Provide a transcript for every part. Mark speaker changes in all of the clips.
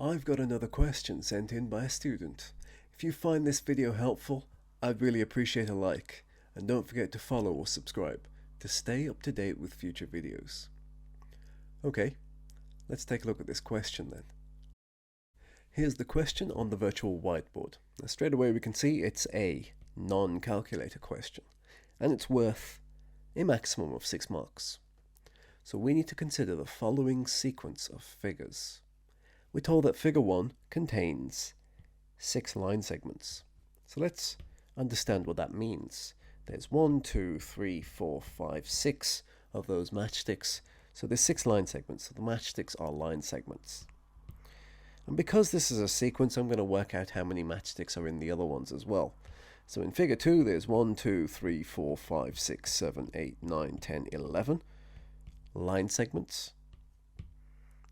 Speaker 1: I've got another question sent in by a student. If you find this video helpful, I'd really appreciate a like, and don't forget to follow or subscribe to stay up to date with future videos. Okay, let's take a look at this question then. Here's the question on the virtual whiteboard. Now, straight away we can see it's a non-calculator question, and it's worth a maximum of 6 marks. So we need to consider the following sequence of figures. We're told that figure 1 contains 6 line segments. So let's understand what that means. There's 1, 2, 3, 4, 5, 6 of those matchsticks. So there's 6 line segments. So the matchsticks are line segments. And because this is a sequence, I'm going to work out how many matchsticks are in the other ones as well. So in figure 2, there's 1, 2, 3, 4, 5, 6, 7, 8, 9, 10, 11 line segments.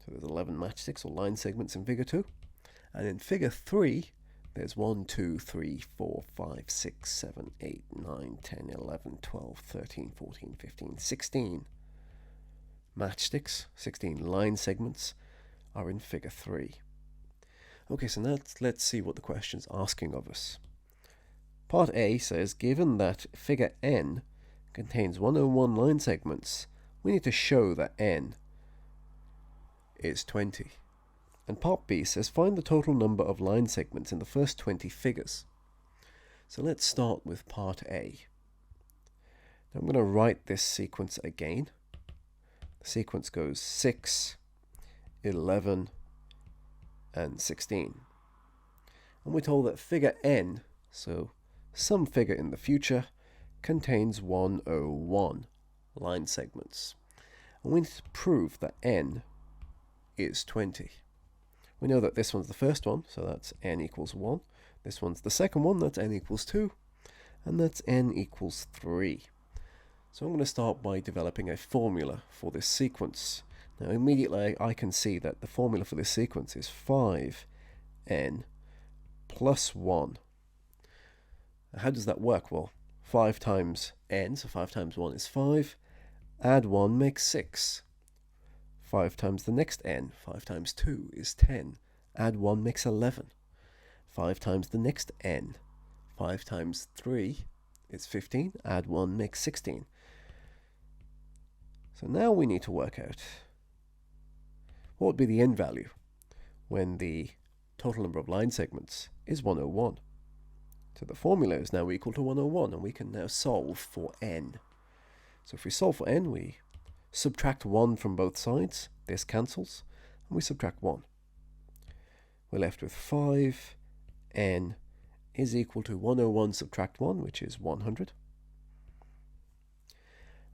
Speaker 1: So there's 11 matchsticks or line segments in figure 2. And in figure 3, there's 1, 2, 3, 4, 5, 6, 7, 8, 9, 10, 11, 12, 13, 14, 15, 16 matchsticks, 16 line segments are in figure 3. Okay, so now let's see what the question's asking of us. Part A says, given that figure N contains 101 line segments, we need to show that N is 20. And part B says, find the total number of line segments in the first 20 figures. So let's start with part A. Now I'm going to write this sequence again. The sequence goes 6, 11, and 16. And we're told that figure N, so some figure in the future, contains 101 line segments. And we need to prove that N is 20. We know that this one's the first one, so that's N equals 1. This one's the second one, that's N equals 2. And that's N equals 3. So I'm going to start by developing a formula for this sequence. Now immediately I can see that the formula for this sequence is 5n plus 1. How does that work? Well, 5 times n, so 5 times 1 is 5. Add 1 makes 6. 5 times the next n, 5 times 2 is 10. Add 1 makes 11. 5 times the next n, 5 times 3 is 15. Add 1 makes 16. So now we need to work out what would be the n value when the total number of line segments is 101. So the formula is now equal to 101, and we can now solve for n. So if we solve for n, we subtract 1 from both sides. This cancels, and we subtract 1. We're left with 5n is equal to 101 subtract 1, which is 100.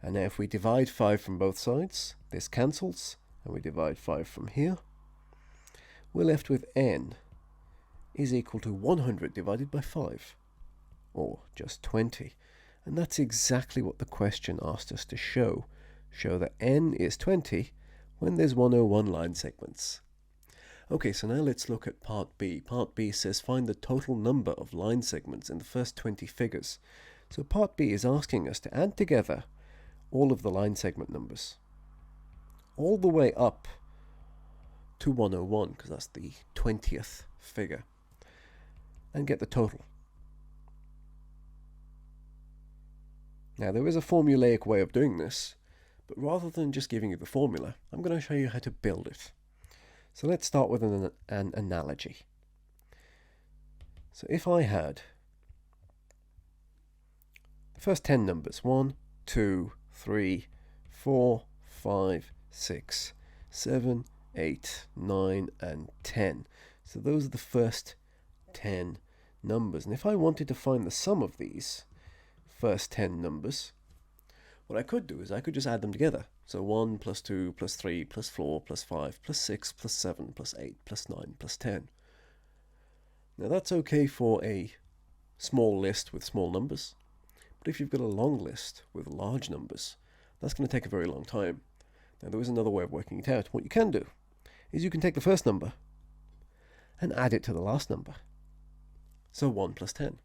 Speaker 1: And now if we divide 5 from both sides, this cancels, and we divide 5 from here, we're left with n is equal to 100 divided by 5, or just 20. And that's exactly what the question asked us to show. Show that n is 20 when there's 101 line segments. Okay, so now let's look at part B. Part B says find the total number of line segments in the first 20 figures. So part B is asking us to add together all of the line segment numbers, all the way up to 101, because that's the 20th figure, and get the total. Now there is a formulaic way of doing this, but rather than just giving you the formula, I'm going to show you how to build it. So let's start with an analogy. So if I had the first 10 numbers, 1, 2, 3, 4, 5, 6, 7, 8, 9, and 10. So those are the first 10 numbers. And if I wanted to find the sum of these first 10 numbers, what I could do is I could just add them together. So 1 plus 2 plus 3 plus 4 plus 5 plus 6 plus 7 plus 8 plus 9 plus 10. Now that's okay for a small list with small numbers. But if you've got a long list with large numbers, that's going to take a very long time. Now there is another way of working it out. What you can do is you can take the first number and add it to the last number. So 1 plus 10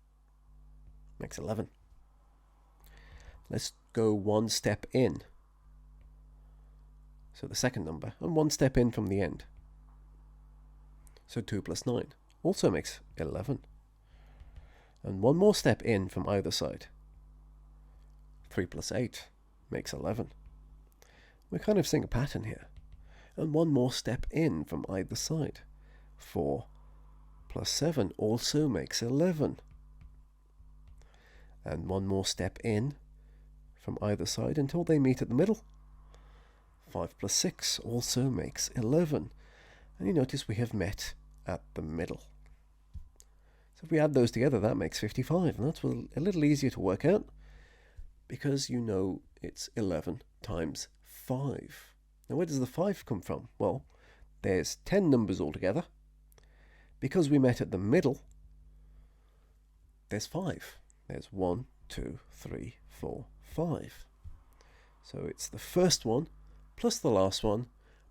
Speaker 1: makes 11. Let's go one step in. So the second number, and one step in from the end. So 2 plus 9 also makes 11. And one more step in from either side. 3 plus 8 makes 11. We're kind of seeing a pattern here. And one more step in from either side. 4 plus 7 also makes 11. And one more step in from either side until they meet at the middle. 5 plus 6 also makes 11. And you notice we have met at the middle. So if we add those together, that makes 55. And that's a little easier to work out because you know it's 11 times 5. Now where does the 5 come from? Well, there's 10 numbers altogether. Because we met at the middle, there's 5. There's 1, 2, 3, 4, 5. So it's the first one plus the last one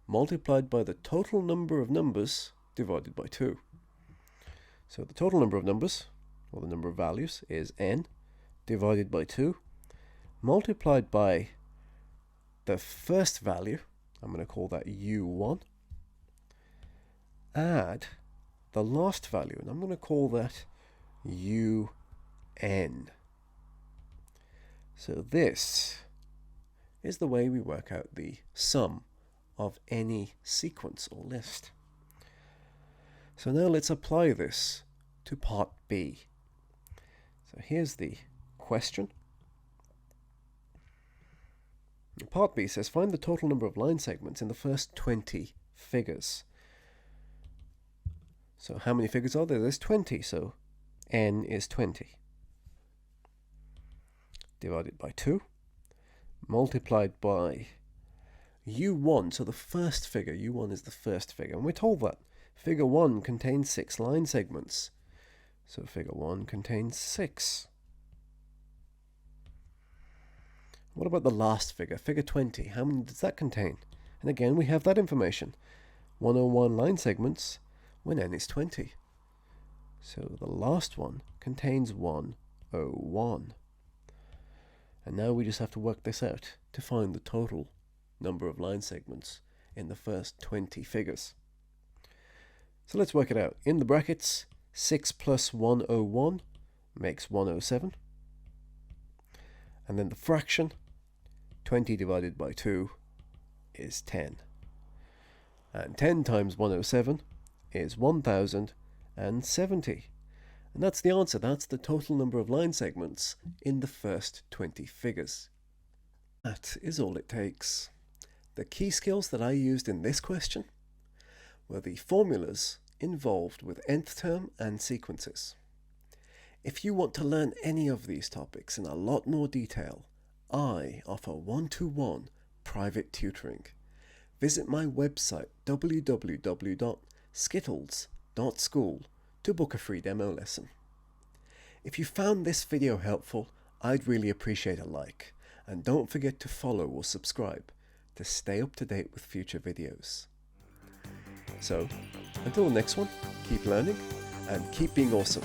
Speaker 1: multiplied by the total number of numbers divided by 2. So the total number of numbers, or the number of values, is n divided by 2 multiplied by the first value, I'm going to call that u1, add the last value, and I'm going to call that un. So this is the way we work out the sum of any sequence or list. So now let's apply this to part B. So here's the question. Part B says find the total number of line segments in the first 20 figures. So how many figures are there? There's 20, so n is 20. Divided by 2, multiplied by u1, so the first figure, u1 is the first figure, and we're told that figure 1 contains 6 line segments. So figure 1 contains 6. What about the last figure, figure 20? How many does that contain? And again, we have that information. 101 line segments when n is 20. So the last one contains 101. And now we just have to work this out to find the total number of line segments in the first 20 figures. So let's work it out. In the brackets, 6 plus 101 makes 107. And then the fraction, 20 divided by 2 is 10. And 10 times 107 is 1070. And that's the answer. That's the total number of line segments in the first 20 figures. That is all it takes. The key skills that I used in this question were the formulas involved with nth term and sequences. If you want to learn any of these topics in a lot more detail, I offer one-to-one private tutoring. Visit my website www.skittles.school to book a free demo lesson. If you found this video helpful, I'd really appreciate a like, and don't forget to follow or subscribe to stay up to date with future videos. So, until the next one, keep learning and keep being awesome.